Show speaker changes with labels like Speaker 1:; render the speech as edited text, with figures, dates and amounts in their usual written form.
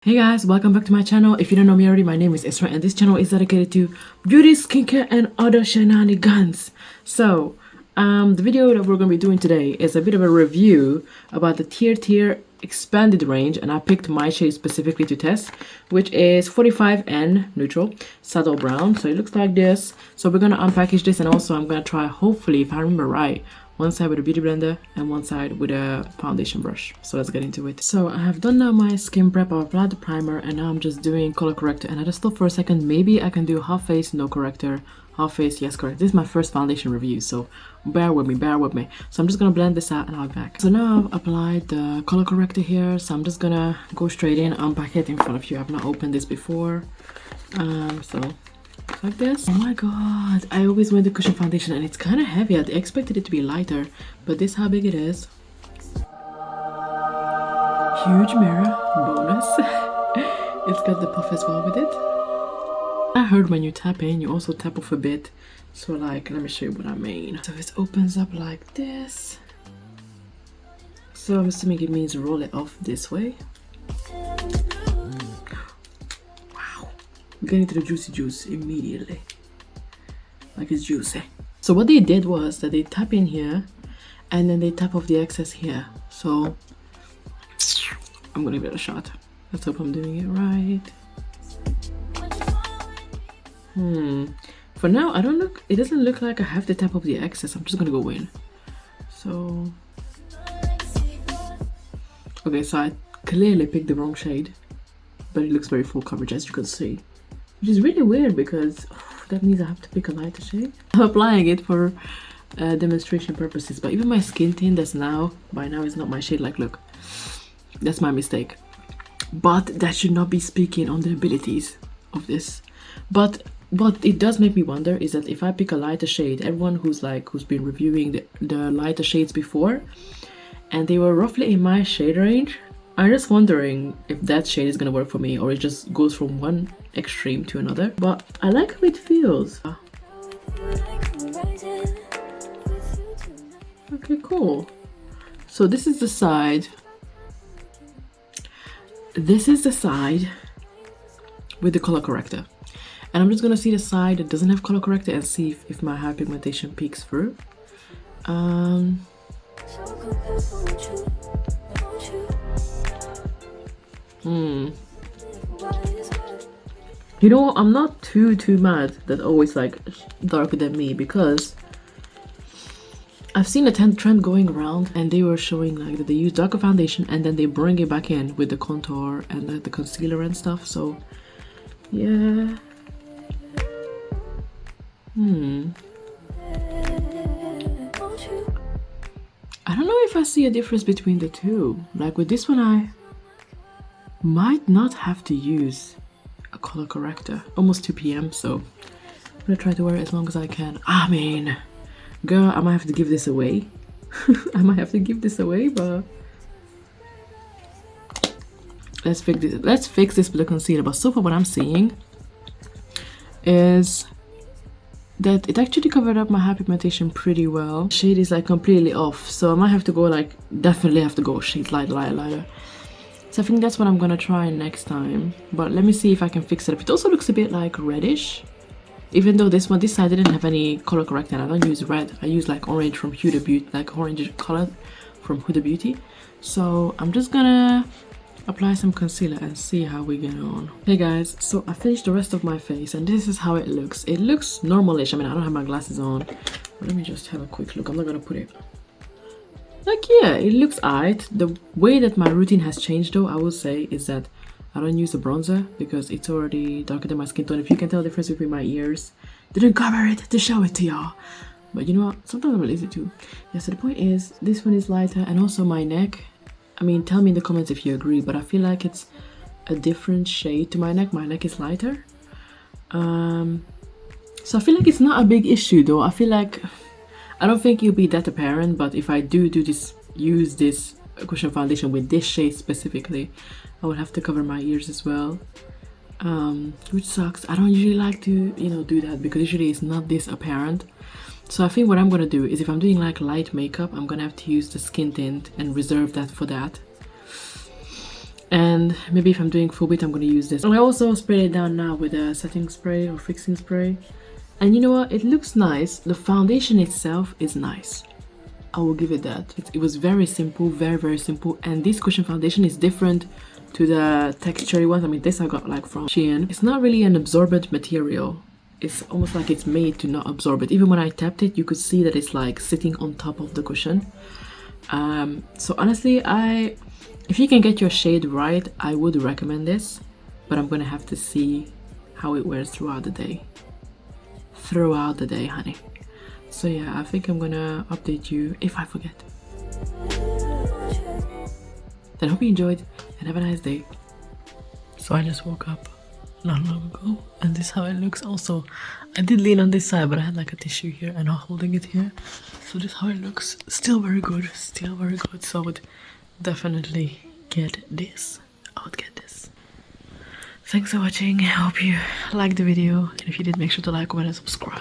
Speaker 1: Hey guys, welcome back to my channel. If you don't know me already, my name is Isra and this channel is dedicated to beauty, skincare and other shenanigans. So, the video that we're going to be doing today is a bit of a review about the TIRTIR expanded range, and I picked my shade specifically to test, which is 45N neutral saddle brown. So it looks like this. So we're going to unpackage this, and also I'm going to try, hopefully, if I remember right, one side with a beauty blender and one side with a foundation brush. So let's get into it. So I have done now my skin prep. I've applied the primer and now I'm just doing color corrector, and I just thought for a second maybe I can do half face no corrector, half face yes correct. This is my first foundation review, so bear with me. So I'm just gonna blend this out and I'll be back. So now I've applied the color corrector here, so I'm just gonna go straight in, unpack it in front of you. I've not opened this before, so like this. Oh my god, I always wear the cushion foundation and it's kind of heavy. I expected it to be lighter, but this is how big it is. Huge mirror bonus. It's got the puff as well with it. I heard when you tap in, you also tap off a bit. So like, let me show you what I mean. So it opens up like this. So I'm assuming it means roll it off this way. We're getting to the juicy juice immediately. Like it's juicy. So what they did was that they tap in here and then they tap off the excess here. So I'm gonna give it a shot. Let's hope I'm doing it right. For now, it doesn't look like I have to tap off the excess. I'm just gonna go in. So, okay, so I clearly picked the wrong shade, but it looks very full coverage as you can see. Which is really weird because that means I have to pick a lighter shade. I'm applying it for demonstration purposes, but even my skin tint that's by now is not my shade. Like, look, that's my mistake. But that should not be speaking on the abilities of this. But what it does make me wonder is that if I pick a lighter shade, everyone who's been reviewing the lighter shades before, and they were roughly in my shade range, I'm just wondering if that shade is gonna work for me or it just goes from one extreme to another. But I like how it feels. Okay, cool. So this is the side. This is the side with the color corrector. And I'm just gonna see the side that doesn't have color corrector and see if my hyperpigmentation peeks through. You know, I'm not too mad that always like darker than me, because I've seen a trend going around and they were showing like that they use darker foundation and then they bring it back in with the contour and like the concealer and stuff. So yeah. I don't know if I see a difference between the two. Like with this one, I might not have to use a color corrector. Almost 2 p.m. so I'm gonna try to wear it as long as I can. I mean, girl, I might have to give this away. I might have to give this away, but let's fix this with the concealer. But so far what I'm seeing is that it actually covered up my hyperpigmentation pretty well. Shade is like completely off, so I might have to go definitely have to go shade lighter. So I think that's what I'm gonna try next time. But let me see if I can fix it up. It also looks a bit like reddish, even though this side didn't have any color corrector. And I don't use red. I use like orange from Huda Beauty, like orange color from Huda Beauty. So I'm just gonna apply some concealer and see how we get on. Hey guys, so I finished the rest of my face and this is how it looks. It looks normalish. I mean, I don't have my glasses on, but let me just have a quick look. I'm not gonna put it. Like, yeah, it looks alright. The way that my routine has changed though, I will say, is that I don't use a bronzer because it's already darker than my skin tone. If you can tell the difference between my ears, didn't cover it to show it to y'all. But you know what? Sometimes I'm lazy too. Yeah, so the point is, this one is lighter, and also my neck. I mean, tell me in the comments if you agree, but I feel like it's a different shade to my neck. My neck is lighter. So I feel like it's not a big issue though. I don't think it'll be that apparent, but if I do use this cushion foundation with this shade specifically, I would have to cover my ears as well, which sucks. I don't usually like to, do that because usually it's not this apparent. So I think what I'm gonna do is, if I'm doing like light makeup, I'm gonna have to use the skin tint and reserve that for that. And maybe if I'm doing full bit, I'm gonna use this. And I also sprayed it down now with a setting spray or fixing spray. And you know what? It looks nice. The foundation itself is nice. I will give it that. It was very simple, very simple. And this cushion foundation is different to the textury ones. I mean, this I got like from Shein. It's not really an absorbent material. It's almost like it's made to not absorb it. Even when I tapped it, you could see that it's like sitting on top of the cushion. So honestly, if you can get your shade right, I would recommend this, but I'm gonna have to see how it wears throughout the day. Throughout the day, honey. So yeah, I think I'm gonna update you if I forget. Then I hope you enjoyed and have a nice day. So I just woke up not long ago and this is how it looks. Also, I did lean on this side, but I had like a tissue here and I'm holding it here. So this is how it looks. Still very good, still very good. So I would definitely get this. I would get this. Thanks for watching. I hope you liked the video, and if you did, make sure to like, comment and subscribe.